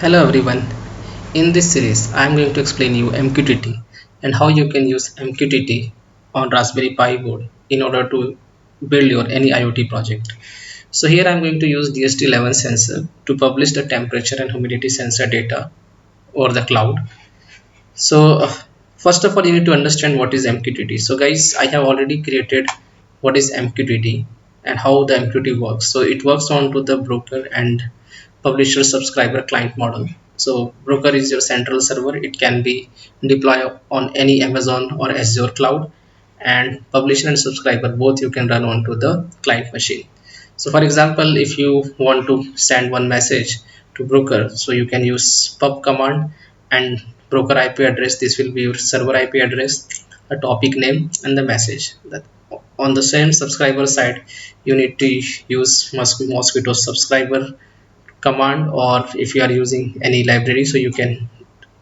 Hello everyone. In this series, I am going to explain you MQTT and how you can use MQTT on Raspberry Pi board in order to build your any IoT project. So here I am going to use DHT11 sensor to publish the temperature and humidity sensor data over the cloud. So first of all, you need to understand what is MQTT. So guys, I have already created what is MQTT and how the MQTT works. So it works onto the broker and publisher subscriber client model. So broker is your central server. It can be deployed on any Amazon or Azure cloud, and publisher and subscriber both you can run onto the client machine. So for example, if you want to send one message to broker, so you can use pub command and broker IP address. This will be your server IP address, a topic name, and the message. That on the same subscriber side, you need to use mosquito subscriber command, or if you are using any library, so you can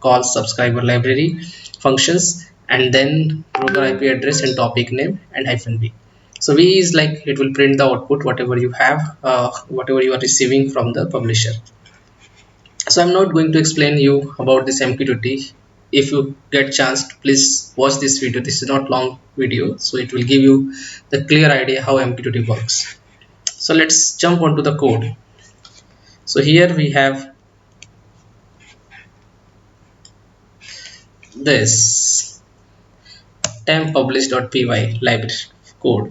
call subscriber library functions and then broker IP address and topic name and -v. So v is like it will print the output whatever you have, whatever you are receiving from the publisher. So I'm not going to explain you about this MQTT. If you get chance, please watch this video. This is not long video, so it will give you the clear idea how MQTT works. So let's jump onto the code. So here we have this temp publish.py library code.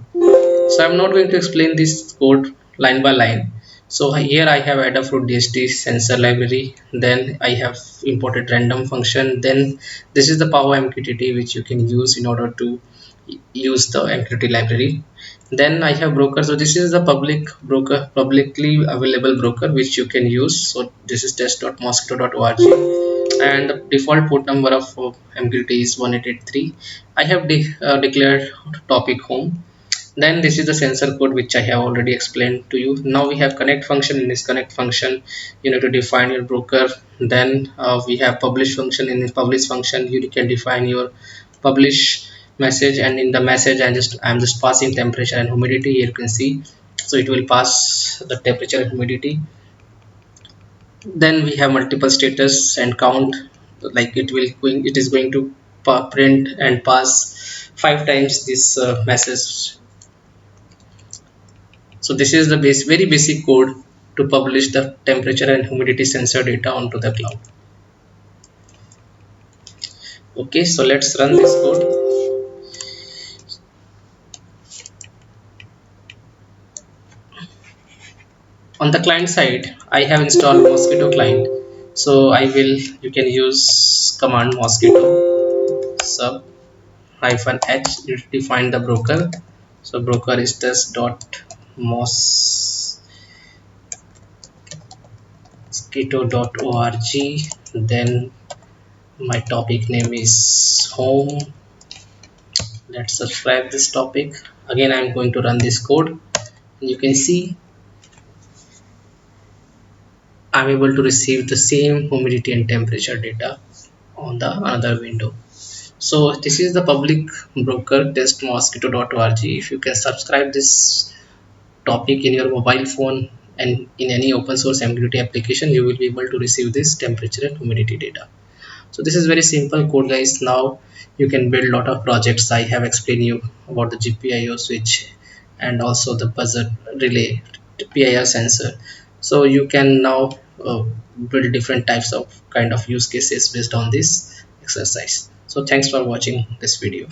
So I'm not going to explain this code line by line. So here I have Adafruit DHT sensor library, then I have imported random function, then this is the power MQTT which you can use in order to use the MQTT library. Then I have broker. So this is the publicly available broker which you can use. So this is test.mosquito.org, and the default port number of MQTT is 1883. I have declared topic home. Then this is the sensor code which I have already explained to you. Now we have connect function. In this connect function you need to define your broker. Then we have publish function. In this publish function you can define your publish message, and in the message I'm just passing temperature and humidity. Here you can see, so it will pass the temperature and humidity. Then we have multiple status and count, like it is going to print and pass 5 times this message. So this is the very basic code to publish the temperature and humidity sensor data onto the cloud. Okay, so let's run this code. On the client side, I have installed mosquito client. So you can use command mosquito sub -h to define the broker. So broker is test.mosquito.org. Then my topic name is home. Let's subscribe this topic. Again I'm going to run this code. You can see I'm able to receive the same humidity and temperature data on the another window. So this is the public broker test.mosquito.org. If you can subscribe this topic in your mobile phone and in any open source MQTT application, you will be able to receive this temperature and humidity data. So this is very simple code, guys. Now you can build a lot of projects. I have explained you about the GPIO switch and also the buzzer relay PIR sensor. So you can now build different types of kind of use cases based on this exercise. So thanks for watching this video.